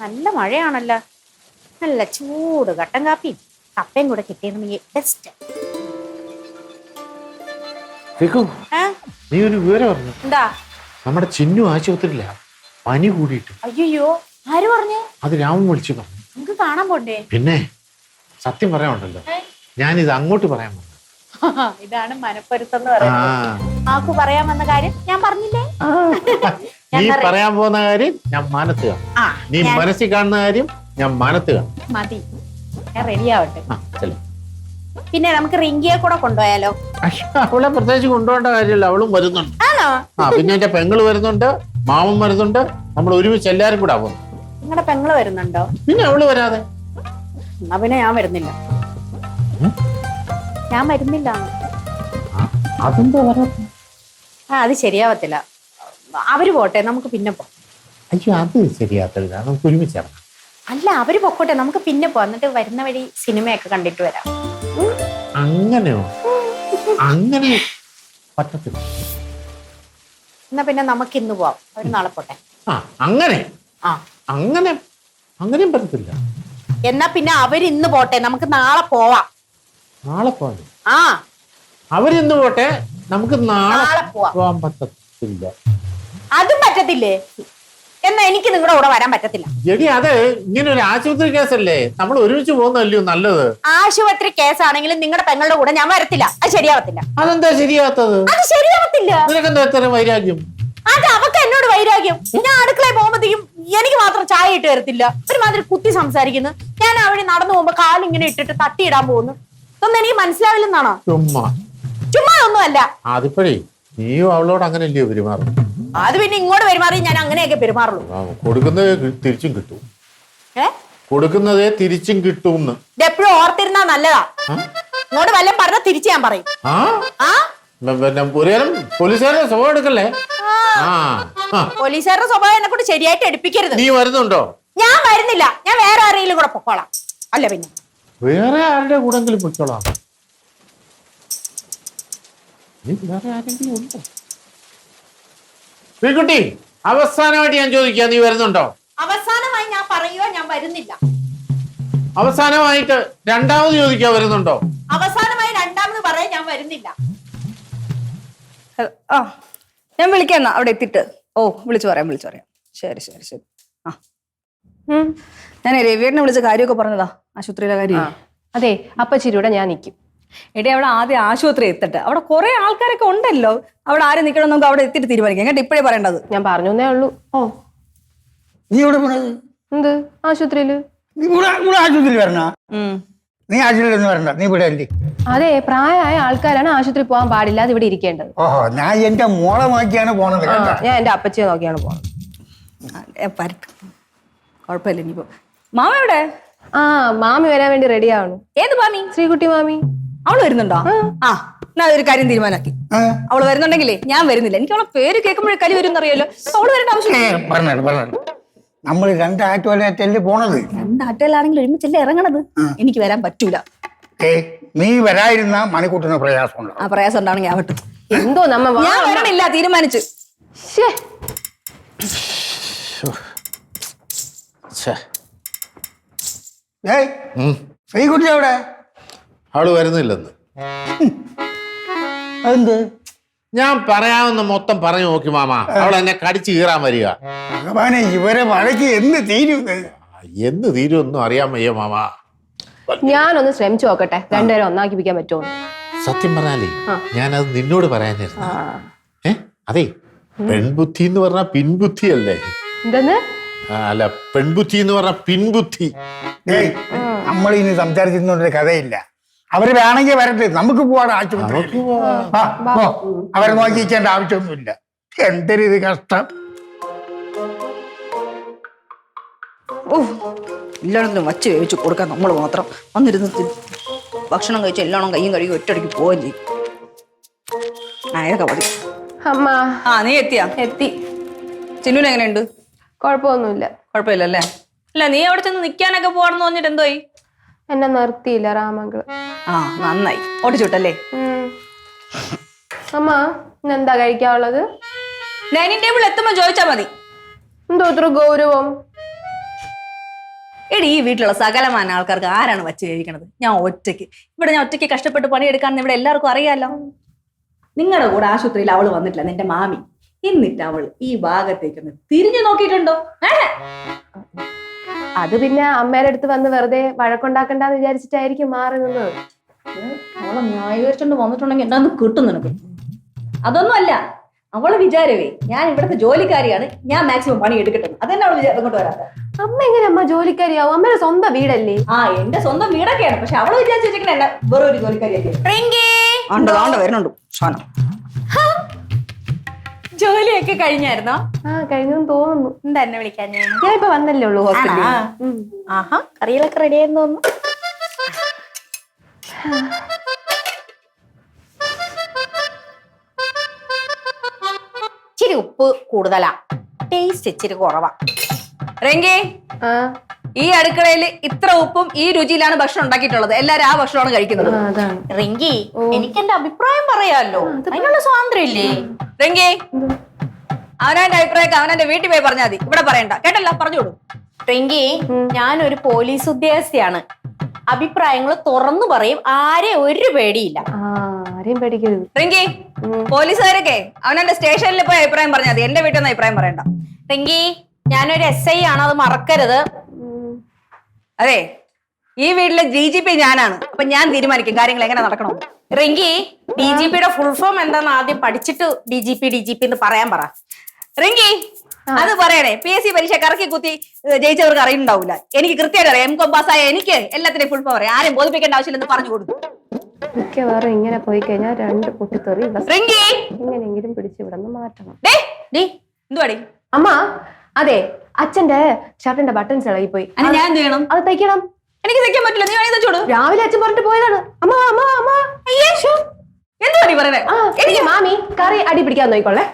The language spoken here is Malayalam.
നല്ല മഴയാണല്ലോ. നല്ല ചൂട് കട്ടൻ കാപ്പിയും കപ്പയും കൂടെ കിട്ടിയിരുന്നെങ്കിൽ ബെസ്റ്റ്. നീ ഒരു വിവരം പറഞ്ഞു. എന്താ? നമ്മുടെ ചിന്നു ആശുപത്രിയില്ല, പനി കൂടിയിട്ട്. അയ്യോ, ആര് പറഞ്ഞു? അത് രാമൻ വിളിച്ചു പറഞ്ഞു. നമുക്ക് കാണാൻ പോണ്ടേ? പിന്നെ സത്യം പറയാനുണ്ടല്ലോ, ഞാനിത് അങ്ങോട്ട് പറയാൻ വന്നു. ഇതാണ് മനപ്പൊരുത്തം എന്ന് പറയുന്നത്. ആക്കു പറയാൻ വന്ന കാര്യം ഞാൻ പറഞ്ഞില്ലേ? നീ പറയാൻ പോകുന്ന കാര്യം ഞാൻ മാനത്ത് കാണും, നീ മനസ്സിൽ കാണുന്ന കാര്യം ഞാൻ മാനത്ത് കാണും. മതി, ഞാൻ റെഡി ആവട്ടെ. പിന്നെ നമുക്ക് റിങ്കിയെ കൂടെ കൊണ്ടുപോയാലോ? അവളെ പ്രത്യേകിച്ച് കൊണ്ടുപോകേണ്ട കാര്യമില്ല, അവളും വരുന്നുണ്ട്. ആണോ? പിന്നെ എന്റെ പെങ്ങള് വരുന്നുണ്ട്, മാമൻ വരുന്നുണ്ട്, നമ്മൾ ഒരുമിച്ച് എല്ലാരും കൂടെ ആവുന്നു. നിങ്ങളുടെ പെങ്ങള് വരുന്നുണ്ടോ? പിന്നെ അവള് വരാതെ? എന്നാ പിന്നെ ഞാൻ വരുന്നില്ല. ഞാൻ വരുന്നില്ല. അതെന്താ പറയാ? അത് ശരിയാവത്തില്ല. അവര് പോട്ടെ, നമുക്ക് പിന്നെ പോവാം. അയ്യോ, അത് ശരിയാത്തില്ല, നമുക്ക് ഒരുമിച്ച് ഇറങ്ങാം. അല്ല, അവര് പൊക്കോട്ടെ, നമുക്ക് പിന്നെ പോവാം. എന്നിട്ട് വരുന്ന വഴി സിനിമയൊക്കെ കണ്ടിട്ട് വരാം. അങ്ങനെയോ? അങ്ങനെ പറ്റത്തില്ല. എന്നാ പിന്നെ നമുക്ക് ഇന്ന് പോവാം, അവര് നാളെ പോട്ടെ. അങ്ങനെ അങ്ങനെ അങ്ങനെയും പറ്റത്തില്ല. എന്നാ പിന്നെ അവര് ഇന്ന് പോട്ടെ, നമുക്ക് നാളെ പോവാം. നാളെ പോവാം. അവരിന്ന് പോട്ടെ, നമുക്ക് നാളെ പോവാൻ പറ്റത്തില്ല. അതും പറ്റത്തില്ലേ? എന്നാ എനിക്ക് നിങ്ങളുടെ കൂടെ വരാൻ പറ്റത്തില്ല. എടി, അത് ഇങ്ങനെ ഒരു ആശുപത്രി കേസല്ലേ, നമ്മൾ ഒരുമിച്ച് പോകുന്നല്ലോ നല്ലത്. ആശുപത്രി കേസാണെങ്കിലും നിങ്ങളുടെ പെങ്ങളുടെ കൂടെ ഞാൻ വരത്തില്ല. അത് ശരിയാവത്തില്ല. അതെന്താ ശരിയാത്തത്? അത് ശരിയാവത്തില്ല. നിനക്കെന്താ എത്ര വൈരാഗ്യം? അത് അവക്ക് എന്നോട് വൈരാഗ്യം. ഞാൻ അടുക്കളയിൽ പോകുമ്പോഴത്തേക്കും എനിക്ക് മാത്രം ചായ ഇട്ട് തരത്തില്ല. ഒരുമാതിരി കുത്തി സംസാരിക്കുന്നു. ഞാൻ അവിടെ നടന്നു പോകുമ്പോ കാലിങ്ങനെ ഇട്ടിട്ട് തട്ടിയിടാൻ പോകുന്നു. ഇതൊന്നും എനിക്ക് മനസ്സിലാവില്ലെന്നാണോ? ചുമ്മാ ഒന്നുമല്ല. അതിപ്പോഴേ നീയും അവളോട് അങ്ങനെയല്ലയോ പെരുമാറും? അത് പിന്നെ ഇങ്ങോട്ട് പെരുമാറി ഞാൻ അങ്ങനെയൊക്കെ പെരുമാറുള്ളൂ. കൊടുക്കുന്നതേ തിരിച്ചും കിട്ടും. കൊടുക്കുന്നതേ തിരിച്ചും കിട്ടും. എപ്പോഴും ഓർത്തിരുന്നാ നല്ലതാ. ഇങ്ങോട്ട് വല്ലതും പറഞ്ഞാൽ തിരിച്ച് ഞാൻ പറയും. പോലീസുകാരുടെ സ്വഭാവം എടുക്കല്ലേ? പോലീസുകാരുടെ സ്വഭാവം എന്നെ കൊണ്ട് ശരിയായിട്ട് എടുപ്പിക്കരുത്. നീ വരുന്നുണ്ടോ? ഞാൻ വരുന്നില്ല. ഞാൻ വേറെ ആരെങ്കിലും കൂടെ പൊക്കോളാം. അല്ല പിന്നെ വേറെ ആരുടെ കൂടെങ്കിലും പൊയ്ക്കോളാം. വേറെ ആരെങ്കിലും ഉണ്ടോ? ശ്രീകുട്ടി, അവസാനമായിട്ട് ഞാൻ ചോദിക്കാം, നീ വരുന്നുണ്ടോ? അവസാനമായി ഞാൻ പറയുക, ഞാൻ വരുന്നില്ല. അവസാനമായിട്ട് രണ്ടാമത് ചോദിക്കാൻ, വരുന്നുണ്ടോ? അവസാനമായി രണ്ടാമത് പറയാൻ ഞാൻ വരുന്നില്ല. ഞാൻ വിളിക്കാം അവിടെ എത്തിയിട്ട്. വിളിച്ചു പറയാം. ശരി. ഞാൻ രവിയേട്ടനെ വിളിച്ച കാര്യമൊക്കെ പറഞ്ഞതാ, ആശുപത്രിയിലെ കാര്യം. അതെ, അപ്പച്ചിരിയുടെ ഞാൻ നിൽക്കും. എടി, അവിടെ ആദ്യം ആശുപത്രി എത്തട്ടെ. അവിടെ കുറെ ആൾക്കാരൊക്കെ ഉണ്ടല്ലോ. അവിടെ ആരും നിൽക്കണം, നമുക്ക് അവിടെ എത്തിയിട്ട് തീരുമാനിക്കാം കേട്ടോ. ഇപ്പോഴേ പറയേണ്ടത്. ഞാൻ പറഞ്ഞേ ഉള്ളൂ. നീ എവിടെ പോണത്? എന്ത് ആശുപത്രിയില്? ആശുപത്രി വരണ? നീ ആശുപത്രി വരണ്ട, നീ ഇവിടെ അല്ലേ? അതെ, പ്രായമായ ആൾക്കാരാണ് ആശുപത്രി പോകാൻ പാടില്ലാതെ ഇവിടെ ഇരിക്കേണ്ടത്. ഞാൻ എന്റെ മോളെ നോക്കിയാണ് പോണത്. ഞാൻ എന്റെ അപ്പച്ചിയെ നോക്കിയാണ് പോണത്. കുഴപ്പമില്ല. ഇനിയിപ്പോ മാമ എവിടെ? മാമി വരാൻ വേണ്ടി റെഡി ആവണു. ഏത് മാമി? ശ്രീകുട്ടി മാമി. അവള് വരുന്നുണ്ടോ? എന്നാ ഒരു കാര്യം തീരുമാനാക്കി. അവള് വരുന്നുണ്ടെങ്കിലേ ഞാൻ വരുന്നില്ല. എനിക്ക് അവളെ പേര് കേൾക്കുമ്പോഴേ കലി വരും എന്നറിയാലോ. അവള് വരേണ്ട ആവശ്യം. പറഞ്ഞു നമ്മൾ രണ്ടാറ്റുവല്ലേ പോണത്. രണ്ടാറ്റലാണെങ്കിൽ ഒരുമിച്ചല്ലേ ഇറങ്ങണത്. എനിക്ക് വരാൻ പറ്റൂല. നീ വരായിരുന്ന മണിക്കൂട്ടിന് പ്രയാസം. പ്രയാസം ഉണ്ടാണെങ്കിൽ ആവട്ടെ. എന്തോ ഞാൻ വരണില്ല, തീരുമാനിച്ചു. ശ്രീകുട്ടി എവിടെ? അവള് വരുന്നില്ലെന്ന്. എന്ത്? ഞാൻ പറയാവുന്ന മൊത്തം പറഞ്ഞു നോക്കി മാമ, അവൾ എന്നെ കടിച്ചു കീറാൻ വരിക. ഭഗവാനെ, ഇവരെ വഴക്ക് എന്ന് തീരുമെന്നും അറിയാൻ വയ്യ മാമ. ഞാനൊന്ന് ശ്രമിച്ചു നോക്കട്ടെ, രണ്ടുപേരും ഒന്നാക്കിപ്പിക്കാൻ പറ്റുമോ? സത്യം പറഞ്ഞാലേ ഞാനത് നിന്നോട് പറയാനായിരുന്നു. അതെ, പെൺബുദ്ധി എന്ന് പറഞ്ഞ പിൻബുദ്ധി അല്ലേ? എന്തെന്ന്? അല്ല, പെൺബുദ്ധി എന്ന് പറഞ്ഞ പിൻബുദ്ധി. നമ്മൾ ഇനി സംസാരിച്ചിരുന്നൊരു കഥയില്ല. അവര് വേണമെങ്കിൽ വരട്ടെ, നമുക്ക് പോവാണ് ആശുപത്രി. അവരെ നോക്കിക്കേണ്ട ആവശ്യമൊന്നുമില്ല. എന്തൊരു ഇത് കഷ്ടം. എല്ലായിടത്തും വച്ച് വേവിച്ച് കൊടുക്കാൻ നമ്മൾ മാത്രം വന്നിരുന്ന് ഭക്ഷണം കഴിച്ച് എല്ലാവരും കയ്യും കഴുകി ഒറ്റയടിക്ക് പോവുകയും ചെയ്യും. ആയൊക്കെ മതി. അമ്മ. നീ എത്തിയാ? എത്തി. ചിന്നുന് എങ്ങനെയുണ്ട്? കുഴപ്പമൊന്നുമില്ല. കുഴപ്പമില്ലല്ലേ? അല്ല, നീ അവിടെ ചെന്ന് നിൽക്കാനൊക്കെ പോവാണെന്ന് പറഞ്ഞിട്ട് എന്തോയി? എന്നെ നിർത്തിയില്ല രാമങ്കള്. നന്നായി. ഓടിച്ചുവിട്ടല്ലേ? അമ്മ, ഇന്നെന്താ കഴിക്കാനുള്ളത്? ഡൈനിങ് ടേബിൾ എത്തുമ്പോ ചോദിച്ചാ മതി. എന്തോ ഇത്ര ഗൗരവം? എടി ഈ വീട്ടിലുള്ള സകലമാന ആൾക്കാർക്ക് ആരാണ് വച്ച് കഴിക്കണത്? ഞാൻ ഒറ്റയ്ക്ക് കഷ്ടപ്പെട്ട് പണിയെടുക്കാന്ന് ഇവിടെ എല്ലാവർക്കും അറിയാലോ. നിങ്ങളുടെ കൂടെ ആശുപത്രിയിൽ അവള് വന്നിട്ടില്ല, നിന്റെ മാമി. എന്നിട്ട് അവൾ ഈ ഭാഗത്തേക്കൊന്ന് തിരിഞ്ഞു നോക്കിയിട്ടുണ്ടോ? അത് പിന്നെ അമ്മയുടെ അടുത്ത് വന്ന് വെറുതെ വഴക്കുണ്ടാക്കണ്ടെന്ന് വിചാരിച്ചിട്ടായിരിക്കും മാറി നിന്നത്. അവളെ ന്യായീകരിച്ചോണ്ട് വന്നിട്ടുണ്ടെങ്കിൽ എന്താന്ന് കിട്ടും നിനക്ക്. അതൊന്നും അല്ല അവളെ വിചാരവേ, ഞാൻ ഇവിടുത്തെ ജോലിക്കാരിയാണ്, ഞാൻ മാക്സിമം പണി എടുക്കട്ടെ. അതന്നെ അവള് ഇങ്ങോട്ട് വരാത്ത. അമ്മ എങ്ങനെ അമ്മ ജോലിക്കാരിയാവും? അമ്മയുടെ സ്വന്തം വീടല്ലേ? ആ എന്റെ സ്വന്തം വീടൊക്കെയാണ്, പക്ഷെ അവള് വിചാരിച്ചു വെച്ചിരിക്കണ എന്നെ വേറെ ഒരു ജോലിക്കാരിയൊക്കെ വരുന്നുണ്ട്. ജോലിയൊക്കെ കഴിഞ്ഞായിരുന്നോ? ആ കഴിഞ്ഞെന്ന് തോന്നുന്നു. എന്താ എന്നെ വിളിക്കാൻ? ഞാൻ ഇപ്പൊ വന്നല്ലേ ഉള്ളൂ ഹോസ്പിറ്റലിൽ. ആഹാ, കറികളൊക്കെ റെഡി ആയിരുന്നു തോന്നുന്നു. ഇച്ചിരി ഉപ്പ് കൂടുതലാ, ടേസ്റ്റ് ഇച്ചിരി കുറവാ. രംഗി, ഈ അടുക്കളയിൽ ഇത്ര ഉപ്പും ഈ രുചിയിലാണ് ഭക്ഷണം ഉണ്ടാക്കിയിട്ടുള്ളത്. എല്ലാരും ആ ഭക്ഷണമാണ് കഴിക്കുന്നത്. റിങ്കി, എനിക്ക് എന്റെ അഭിപ്രായം പറയാമല്ലോ, അതിനുള്ള സ്വാതന്ത്ര്യം ഇല്ലേ? രംഗി, അവനവന്റെ അഭിപ്രായമൊക്കെ അവനവന്റെ വീട്ടിൽ പോയി പറഞ്ഞാൽ മതി, ഇവിടെ പറയണ്ട. കേട്ടല്ല, പറഞ്ഞോളൂ. റിങ്കി, ഞാനൊരു പോലീസ് ഉദ്യോഗസ്ഥയാണ്. അഭിപ്രായങ്ങൾ തുറന്നു പറയും, ആരെ ഒരു പേടിയില്ല. ആരെയും പേടിക്കരുത്. റിങ്കി, പോലീസുകാരൊക്കെ അവനവന്റെ സ്റ്റേഷനിൽ പോയി അഭിപ്രായം പറഞ്ഞാൽ മതി, എന്റെ വീട്ടിൽ നിന്ന് അഭിപ്രായം പറയണ്ട. റിങ്കി, ഞാനൊരു SI ആണ്, അത് മറക്കരുത്. അതെ, ഈ വീട്ടിലെ DGP ഞാനാണ്. അപ്പൊ ഞാൻ തീരുമാനിക്കും കാര്യങ്ങൾ എങ്ങനെ നടക്കണോ. റിങ്കി, DGPയുടെ ഫുൾ ഫോം എന്താന്ന് ആദ്യം പഠിച്ചിട്ട് DGP എന്ന് പറയാൻ പറ. റിങ്കി, അത് പറയണേ. PSC പരീക്ഷ കറക്കി കുത്തി ജയിച്ചവർക്ക് അറിയുന്നുണ്ടാവില്ല. എനിക്ക് കൃത്യമായിട്ട് അറിയാം. M.Com പാസ്സായ എനിക്ക് എല്ലാത്തിനെയും ഫുൾ ഫോം പറയാം. ആരെയും ബോധിപ്പിക്കേണ്ട ആവശ്യമില്ലെന്ന് പറഞ്ഞു കൊടുത്തു. മിക്കവാറും ഇങ്ങനെ പോയി കഴിഞ്ഞാൽ 2 പൊട്ടിത്തെറി റിങ്കി എങ്ങനെയെങ്കിലും പിടിച്ച് ഇവിടെ നിന്ന് മാറ്റണം. എന്തുവാടി അമ്മ? അതെ, അച്ഛന്റെ ഷർട്ടിന്റെ ബട്ടൺസ് ഇളകി പോയി. ഞാൻ എന്ത് ചെയ്യണം? അത് തയ്ക്കണം. എനിക്ക് തയ്ക്കാൻ പറ്റില്ല, നീ വേണേ തയ്ച്ചോളൂ. രാവിലെ അച്ഛൻ പറഞ്ഞിട്ട് പോയതാണ്. അമ്മ അമ്മ അമ്മ എന്തുവാടി പറയണേ? എനിക്ക് മാമി കറി അടി പിടിക്കാൻ നോക്കിക്കൊള്ളേ.